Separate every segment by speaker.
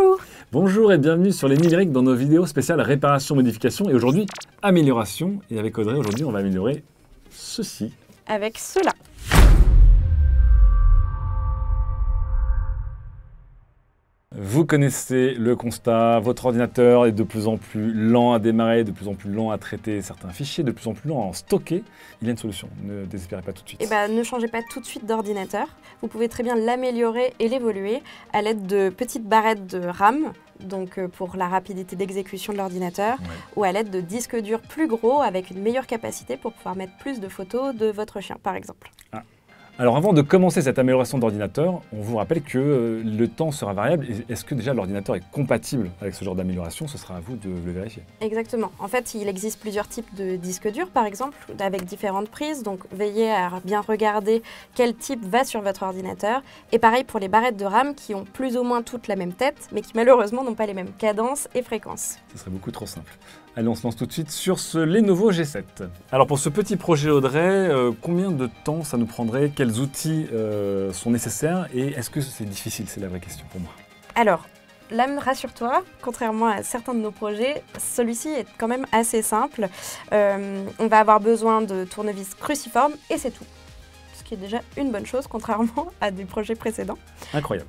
Speaker 1: Bonjour.
Speaker 2: Bonjour et bienvenue sur les numériques dans nos vidéos spéciales réparation, modification et aujourd'hui amélioration. Et avec Audrey, aujourd'hui on va améliorer ceci.
Speaker 1: Avec cela.
Speaker 2: Vous connaissez le constat, votre ordinateur est de plus en plus lent à démarrer, de plus en plus lent à traiter certains fichiers, de plus en plus lent à en stocker. Il y a une solution, ne désespérez pas tout de suite.
Speaker 1: Eh ben, ne changez pas tout de suite d'ordinateur. Vous pouvez très bien l'améliorer et l'évoluer à l'aide de petites barrettes de RAM, donc pour la rapidité d'exécution de l'ordinateur, ou à l'aide de disques durs plus gros avec une meilleure capacité pour pouvoir mettre plus de photos de votre chien, par exemple.
Speaker 2: Alors avant de commencer cette amélioration d'ordinateur, on vous rappelle que le temps sera variable. Est-ce que déjà l'ordinateur est compatible avec ce genre d'amélioration? Ce sera à vous de le vérifier.
Speaker 1: Exactement. En fait, il existe plusieurs types de disques durs, par exemple, avec différentes prises. Donc veillez à bien regarder quel type va sur votre ordinateur. Et pareil pour les barrettes de RAM qui ont plus ou moins toutes la même tête, mais qui malheureusement n'ont pas les mêmes cadences et fréquences.
Speaker 2: Ce serait beaucoup trop simple. Allez, on se lance tout de suite sur ce Lenovo G7. Alors pour ce petit projet Audrey, combien de temps ça nous prendrait? Quels outils sont nécessaires? Et est-ce que c'est difficile? C'est la vraie question pour moi.
Speaker 1: Alors, là, rassure-toi, contrairement à certains de nos projets, celui-ci est quand même assez simple. On va avoir besoin de tournevis cruciforme et c'est tout. Ce qui est déjà une bonne chose, contrairement à des projets précédents.
Speaker 2: Incroyable.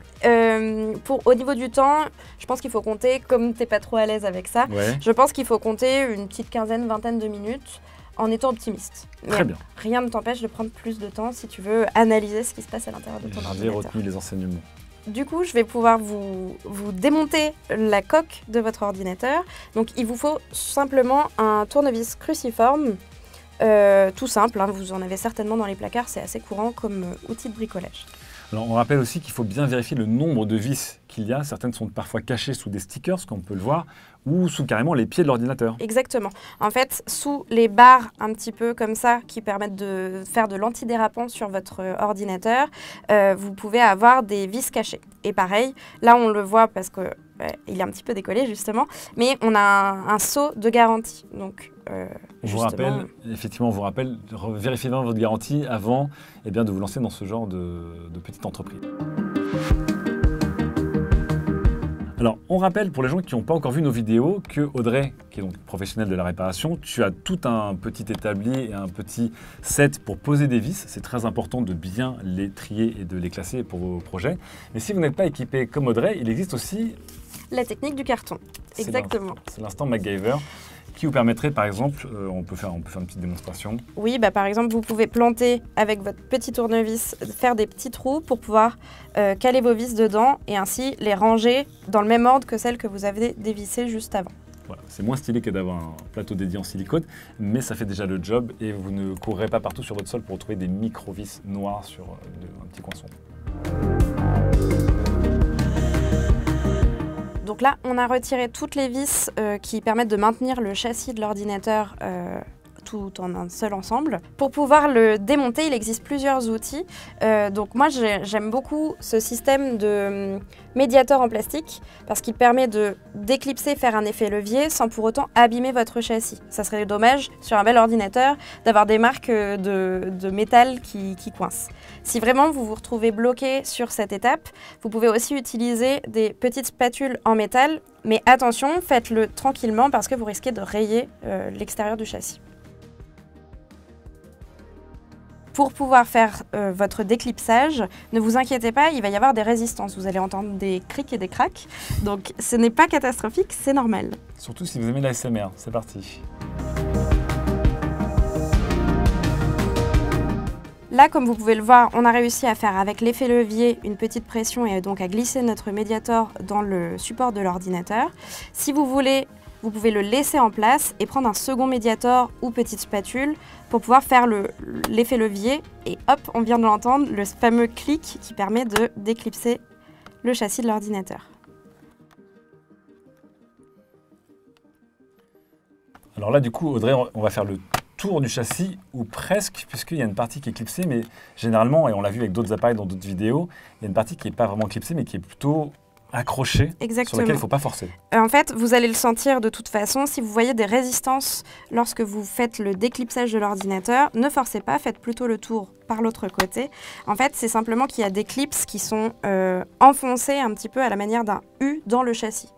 Speaker 1: Au niveau du temps, je pense qu'il faut compter, comme tu n'es pas trop à l'aise avec ça, je pense qu'il faut compter une petite quinzaine, vingtaine de minutes en étant optimiste.
Speaker 2: Très bien.
Speaker 1: Rien ne t'empêche de prendre plus de temps si tu veux analyser ce qui se passe à l'intérieur de ton ordinateur.
Speaker 2: J'ai retenu les enseignements.
Speaker 1: Du coup, je vais pouvoir vous démonter la coque de votre ordinateur. Donc, il vous faut simplement un tournevis cruciforme. Tout simple, hein, vous en avez certainement dans les placards, c'est assez courant comme outil de bricolage.
Speaker 2: Alors on rappelle aussi qu'il faut bien vérifier le nombre de vis qu'il y a. Certaines sont parfois cachées sous des stickers, comme on peut le voir, ou sous carrément les pieds de l'ordinateur.
Speaker 1: Exactement. En fait, sous les barres un petit peu comme ça, qui permettent de faire de l'antidérapant sur votre ordinateur, vous pouvez avoir des vis cachées. Et pareil, là on le voit parce que il est un petit peu décollé justement, mais on a un sceau de garantie. Donc,
Speaker 2: on vous rappelle, vérifiez bien votre garantie avant de vous lancer dans ce genre de petite entreprise. Alors, on rappelle pour les gens qui n'ont pas encore vu nos vidéos que Audrey, qui est donc professionnelle de la réparation, tu as tout un petit établi et un petit set pour poser des vis. C'est très important de bien les trier et de les classer pour vos projets. Mais si vous n'êtes pas équipé comme Audrey, il existe aussi
Speaker 1: la technique du carton. Exactement.
Speaker 2: C'est l'instant MacGyver qui vous permettrait, par exemple, on peut faire une petite démonstration.
Speaker 1: Oui, par exemple, vous pouvez planter avec votre petit tournevis, faire des petits trous pour pouvoir caler vos vis dedans et ainsi les ranger dans le même ordre que celles que vous avez dévissées juste avant.
Speaker 2: Voilà, c'est moins stylé que d'avoir un plateau dédié en silicone, mais ça fait déjà le job et vous ne courrez pas partout sur votre sol pour retrouver des micro-vis noirs sur un petit coin sombre.
Speaker 1: Donc là, on a retiré toutes les vis qui permettent de maintenir le châssis de l'ordinateur tout en un seul ensemble. Pour pouvoir le démonter, il existe plusieurs outils. Donc moi, j'aime beaucoup ce système de médiator en plastique parce qu'il permet de déclipser, faire un effet levier sans pour autant abîmer votre châssis. Ça serait dommage sur un bel ordinateur d'avoir des marques de métal qui coincent. Si vraiment vous vous retrouvez bloqué sur cette étape, vous pouvez aussi utiliser des petites spatules en métal, mais attention, faites-le tranquillement parce que vous risquez de rayer l'extérieur du châssis. Pour pouvoir faire votre déclipsage, ne vous inquiétez pas, il va y avoir des résistances. Vous allez entendre des crics et des craques. Donc ce n'est pas catastrophique, c'est normal.
Speaker 2: Surtout si vous aimez l'ASMR, c'est parti.
Speaker 1: Là, comme vous pouvez le voir, on a réussi à faire avec l'effet levier une petite pression et donc à glisser notre médiator dans le support de l'ordinateur. Si vous voulez, vous pouvez le laisser en place et prendre un second médiator ou petite spatule pour pouvoir faire l'effet levier. Et hop, on vient de l'entendre, le fameux clic qui permet de déclipser le châssis de l'ordinateur.
Speaker 2: Alors là, du coup, Audrey, on va faire le tour du châssis, ou presque, puisqu'il y a une partie qui est clipsée, mais généralement, et on l'a vu avec d'autres appareils dans d'autres vidéos, il y a une partie qui n'est pas vraiment clipsée, mais qui est plutôt accroché sur
Speaker 1: Exactement.
Speaker 2: lequel il ne faut pas forcer.
Speaker 1: En fait, vous allez le sentir de toute façon. Si vous voyez des résistances lorsque vous faites le déclipsage de l'ordinateur, ne forcez pas, faites plutôt le tour par l'autre côté. En fait, c'est simplement qu'il y a des clips qui sont enfoncés un petit peu à la manière d'un U dans le châssis.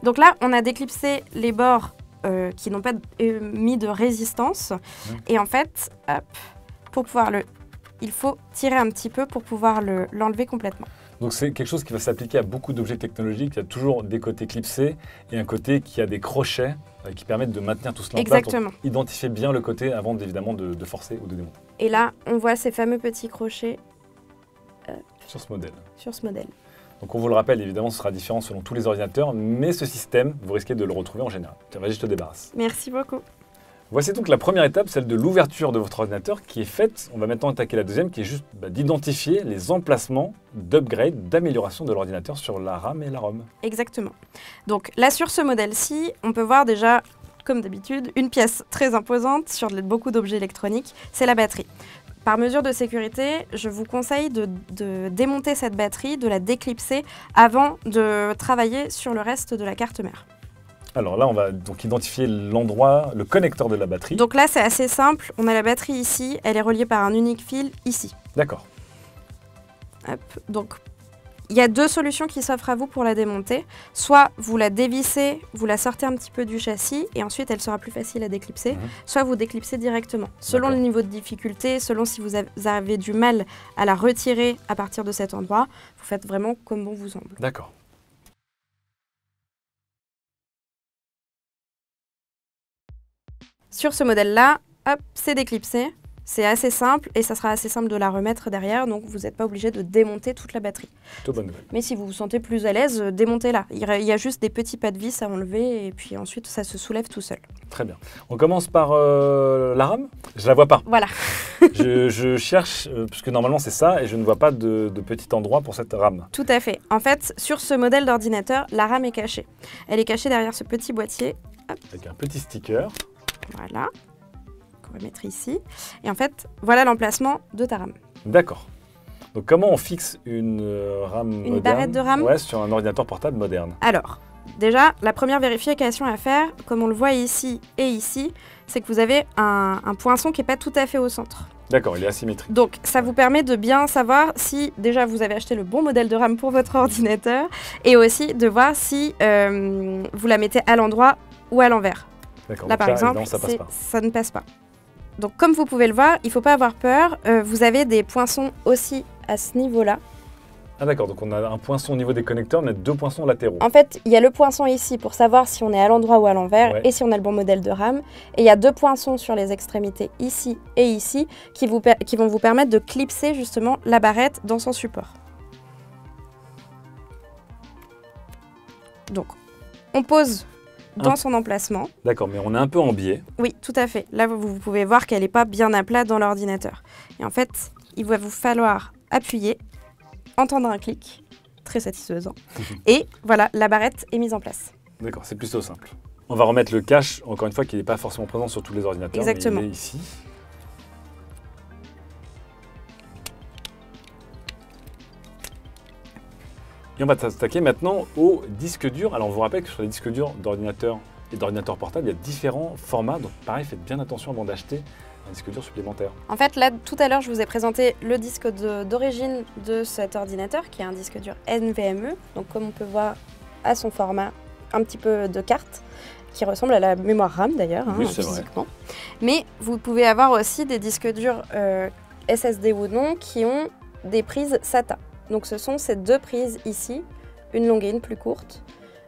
Speaker 1: Donc là, on a déclipsé les bords qui n'ont pas mis de résistance. Et en fait, hop, pour pouvoir il faut tirer un petit peu pour pouvoir l'enlever complètement.
Speaker 2: Donc c'est quelque chose qui va s'appliquer à beaucoup d'objets technologiques. Il y a toujours des côtés clipsés et un côté qui a des crochets qui permettent de maintenir tout cela en place.
Speaker 1: Exactement.
Speaker 2: Donc, identifiez bien le côté avant évidemment de forcer ou de démonter.
Speaker 1: Et là, on voit ces fameux petits crochets
Speaker 2: Sur ce modèle.
Speaker 1: sur ce modèle.
Speaker 2: Donc on vous le rappelle, évidemment, ce sera différent selon tous les ordinateurs, mais ce système, vous risquez de le retrouver en général. Tiens, vas-y, je te débarrasse.
Speaker 1: Merci beaucoup.
Speaker 2: Voici donc la première étape, celle de l'ouverture de votre ordinateur qui est faite. On va maintenant attaquer la deuxième, qui est juste d'identifier les emplacements d'upgrade, d'amélioration de l'ordinateur sur la RAM et la ROM.
Speaker 1: Exactement. Donc là, sur ce modèle-ci, on peut voir déjà, comme d'habitude, une pièce très imposante sur beaucoup d'objets électroniques, c'est la batterie. Par mesure de sécurité, je vous conseille de démonter cette batterie, de la déclipser avant de travailler sur le reste de la carte mère.
Speaker 2: Alors là, on va donc identifier l'endroit, le connecteur de la batterie.
Speaker 1: Donc là, c'est assez simple. On a la batterie ici, elle est reliée par un unique fil ici.
Speaker 2: D'accord.
Speaker 1: Hop. Donc, il y a deux solutions qui s'offrent à vous pour la démonter. Soit vous la dévissez, vous la sortez un petit peu du châssis et ensuite elle sera plus facile à déclipser. Soit vous déclipsez directement. Selon le niveau de difficulté, selon si vous avez du mal à la retirer à partir de cet endroit, vous faites vraiment comme bon vous semble.
Speaker 2: D'accord.
Speaker 1: Sur ce modèle-là, hop, c'est déclipsé. C'est assez simple et ça sera assez simple de la remettre derrière, donc vous n'êtes pas obligé de démonter toute la batterie.
Speaker 2: Plutôt bonne nouvelle.
Speaker 1: Mais si vous vous sentez plus à l'aise, démontez-la. Il y a juste des petits pas de vis à enlever et puis ensuite ça se soulève tout seul.
Speaker 2: Très bien. On commence par la RAM. Je la vois pas.
Speaker 1: Voilà.
Speaker 2: je cherche, puisque normalement c'est ça, et je ne vois pas de petit endroit pour cette RAM.
Speaker 1: Tout à fait. En fait, sur ce modèle d'ordinateur, la RAM est cachée. Elle est cachée derrière ce petit boîtier. Hop.
Speaker 2: Avec un petit sticker.
Speaker 1: Voilà. On va mettre ici. Et en fait, voilà l'emplacement de ta RAM.
Speaker 2: D'accord. Donc comment on fixe une RAM moderne,
Speaker 1: Une barrette de RAM
Speaker 2: sur un ordinateur portable moderne?
Speaker 1: Alors, déjà, la première vérification à faire, comme on le voit ici et ici, c'est que vous avez un poinçon qui n'est pas tout à fait au centre.
Speaker 2: D'accord, il est asymétrique.
Speaker 1: Donc, ça vous permet de bien savoir si, déjà, vous avez acheté le bon modèle de RAM pour votre ordinateur et aussi de voir si vous la mettez à l'endroit ou à l'envers.
Speaker 2: D'accord.
Speaker 1: Là, par exemple, ça ne passe pas. Donc, comme vous pouvez le voir, il ne faut pas avoir peur. Vous avez des poinçons aussi à ce niveau-là.
Speaker 2: Ah d'accord, donc on a un poinçon au niveau des connecteurs, mais deux poinçons latéraux.
Speaker 1: En fait, il y a le poinçon ici pour savoir si on est à l'endroit ou à l'envers et si on a le bon modèle de RAM. Et il y a deux poinçons sur les extrémités ici et ici qui vont vous permettre de clipser justement la barrette dans son support. Donc, on pose dans son emplacement.
Speaker 2: D'accord, mais on est un peu en biais.
Speaker 1: Oui, tout à fait. Là, vous pouvez voir qu'elle n'est pas bien à plat dans l'ordinateur. Et en fait, il va vous falloir appuyer, entendre un clic, très satisfaisant. Et voilà, la barrette est mise en place.
Speaker 2: D'accord, c'est plutôt simple. On va remettre le cache, encore une fois, qui n'est pas forcément présent sur tous les ordinateurs.
Speaker 1: Exactement.
Speaker 2: Mais il est ici. Et on va s'attaquer maintenant au disque dur. Alors on vous rappelle que sur les disques durs d'ordinateur et d'ordinateur portable, il y a différents formats. Donc pareil, faites bien attention avant d'acheter un disque dur supplémentaire.
Speaker 1: En fait, là, tout à l'heure, je vous ai présenté le disque d'origine de cet ordinateur, qui est un disque dur NVMe. Donc comme on peut voir à son format, un petit peu de carte, qui ressemble à la mémoire RAM d'ailleurs,
Speaker 2: oui, physiquement.
Speaker 1: Vrai. Mais vous pouvez avoir aussi des disques durs SSD ou non qui ont des prises SATA. Donc ce sont ces deux prises ici, une longue et une plus courte,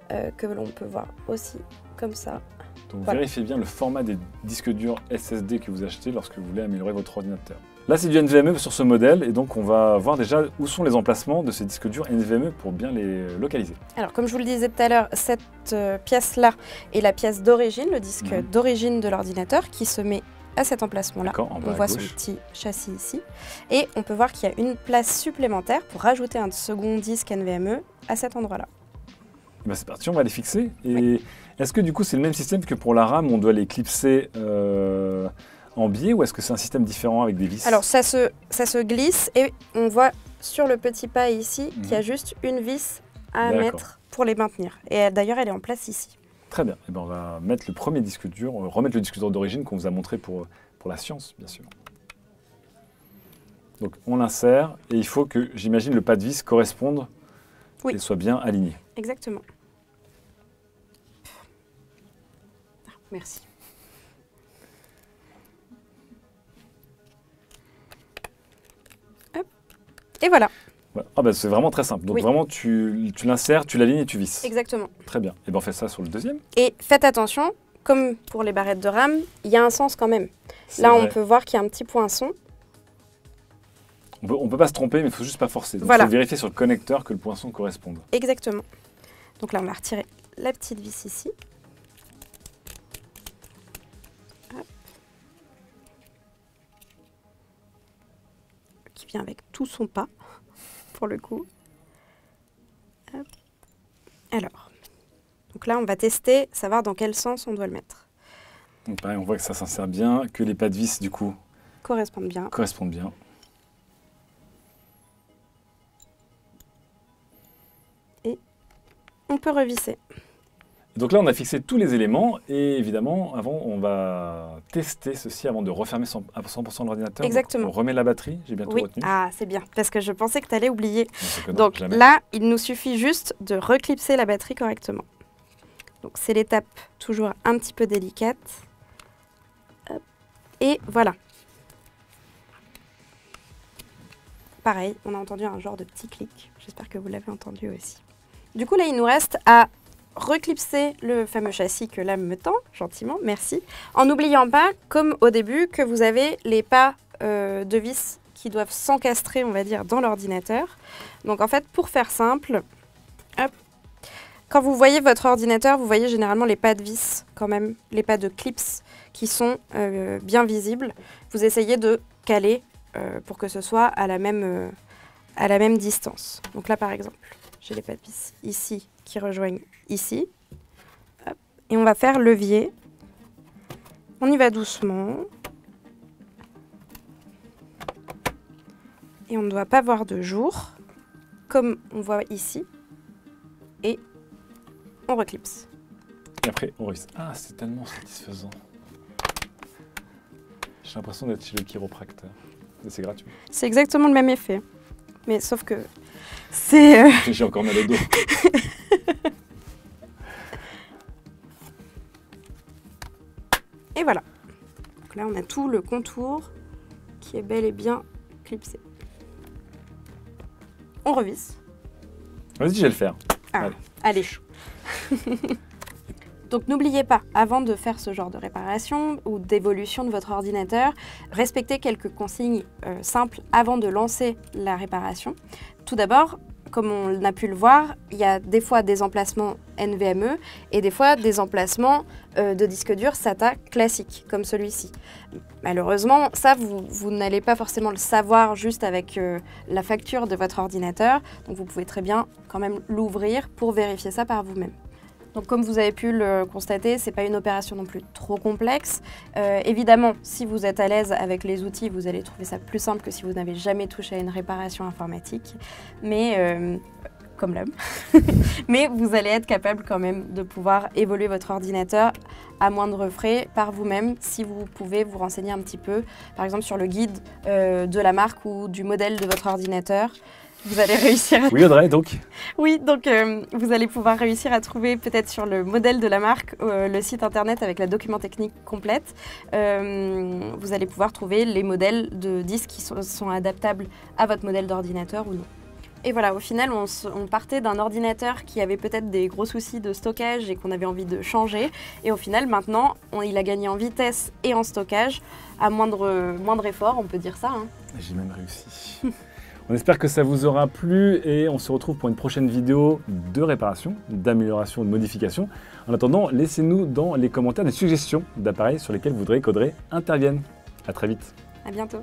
Speaker 1: que l'on peut voir aussi comme ça.
Speaker 2: Donc vérifiez bien le format des disques durs SSD que vous achetez lorsque vous voulez améliorer votre ordinateur. Là c'est du NVMe sur ce modèle et donc on va voir déjà où sont les emplacements de ces disques durs NVMe pour bien les localiser.
Speaker 1: Alors comme je vous le disais tout à l'heure, cette pièce-là est la pièce d'origine, le disque d'origine de l'ordinateur qui se met à cet emplacement-là.
Speaker 2: On
Speaker 1: voit son petit châssis ici. Et on peut voir qu'il y a une place supplémentaire pour rajouter un second disque NVMe à cet endroit-là.
Speaker 2: Ben c'est parti, on va les fixer. Et Est-ce que du coup, c'est le même système que pour la rame, on doit les clipser en biais ou est-ce que c'est un système différent avec des vis?
Speaker 1: Alors ça se glisse et on voit sur le petit pas ici qu'il y a juste une vis à mettre pour les maintenir. Et d'ailleurs, elle est en place ici.
Speaker 2: Très bien. Eh ben, on va mettre le premier disque dur, remettre le disque dur d'origine qu'on vous a montré pour la science, bien sûr. Donc on l'insère et il faut que, j'imagine, le pas de vis corresponde et soit bien aligné.
Speaker 1: Exactement. Merci. Hop. Et voilà.
Speaker 2: Ah bah c'est vraiment très simple. Donc vraiment, tu l'insères, tu l'alignes et tu visses.
Speaker 1: Exactement.
Speaker 2: Très bien. Et bien on fait ça sur le deuxième.
Speaker 1: Et faites attention, comme pour les barrettes de rame, il y a un sens quand même. Là, on peut voir qu'il y a un petit poinçon.
Speaker 2: On peut pas se tromper, mais il faut juste pas forcer. Donc, il faut vérifier sur le connecteur que le poinçon corresponde.
Speaker 1: Exactement. Donc là, on va retirer la petite vis ici. Hop. Qui vient avec tout son pas, pour le coup. Hop. Alors, donc là, on va tester, savoir dans quel sens on doit le mettre.
Speaker 2: Donc pareil, on voit que ça s'insère bien, que les pas de vis, du coup,
Speaker 1: correspondent bien. Et on peut revisser.
Speaker 2: Donc là, on a fixé tous les éléments et évidemment, avant, on va tester ceci avant de refermer à 100% l'ordinateur.
Speaker 1: Exactement.
Speaker 2: Donc, on remet la batterie, j'ai bien tout retenu.
Speaker 1: Ah, c'est bien, parce que je pensais que tu allais oublier. Donc là, il nous suffit juste de reclipser la batterie correctement. Donc c'est l'étape toujours un petit peu délicate. Hop. Et voilà. Pareil, on a entendu un genre de petit clic. J'espère que vous l'avez entendu aussi. Du coup, là, il nous reste à reclipser le fameux châssis que l'âme me tend, gentiment, merci. En n'oubliant pas, comme au début, que vous avez les pas de vis qui doivent s'encastrer, on va dire, dans l'ordinateur. Donc en fait, pour faire simple, hop, quand vous voyez votre ordinateur, vous voyez généralement les pas de vis, quand même, les pas de clips qui sont bien visibles. Vous essayez de caler pour que ce soit à la même distance. Donc là, par exemple, j'ai les pas de vis ici qui rejoignent ici. Hop. Et on va faire levier. On y va doucement. Et on ne doit pas voir de jour, comme on voit ici. Et on reclipse.
Speaker 2: Et après, on réussit. Ah, c'est tellement satisfaisant. J'ai l'impression d'être chez le chiropracteur. Et c'est gratuit.
Speaker 1: C'est exactement le même effet. Mais sauf que c'est...
Speaker 2: J'ai encore mal au dos.
Speaker 1: Et voilà. Donc là, on a tout le contour qui est bel et bien clipsé. On revisse.
Speaker 2: Vas-y, je vais le faire.
Speaker 1: Ah, allez. Donc n'oubliez pas, avant de faire ce genre de réparation ou d'évolution de votre ordinateur, respectez quelques consignes simples avant de lancer la réparation. Tout d'abord, comme on a pu le voir, il y a des fois des emplacements NVMe et des fois des emplacements de disque dur SATA classique, comme celui-ci. Malheureusement, ça, vous n'allez pas forcément le savoir juste avec la facture de votre ordinateur. Donc vous pouvez très bien quand même l'ouvrir pour vérifier ça par vous-même. Donc comme vous avez pu le constater, ce n'est pas une opération non plus trop complexe. Évidemment, si vous êtes à l'aise avec les outils, vous allez trouver ça plus simple que si vous n'avez jamais touché à une réparation informatique. Mais, comme l'homme. Mais vous allez être capable quand même de pouvoir évoluer votre ordinateur à moindre frais par vous-même si vous pouvez vous renseigner un petit peu, par exemple sur le guide de la marque ou du modèle de votre ordinateur. Vous allez réussir à...
Speaker 2: Oui, Audrey, donc.
Speaker 1: Oui, donc vous allez pouvoir réussir à trouver peut-être sur le modèle de la marque, le site internet avec la document technique complète. Vous allez pouvoir trouver les modèles de disques qui sont adaptables à votre modèle d'ordinateur ou non. Et voilà, au final, on partait d'un ordinateur qui avait peut-être des gros soucis de stockage et qu'on avait envie de changer. Et au final, maintenant, il a gagné en vitesse et en stockage à moindre effort, on peut dire ça. Hein.
Speaker 2: J'ai même réussi. On espère que ça vous aura plu et on se retrouve pour une prochaine vidéo de réparation, d'amélioration, de modification. En attendant, laissez-nous dans les commentaires des suggestions d'appareils sur lesquels vous voudrez qu'Audrey intervienne. À très vite.
Speaker 1: À bientôt.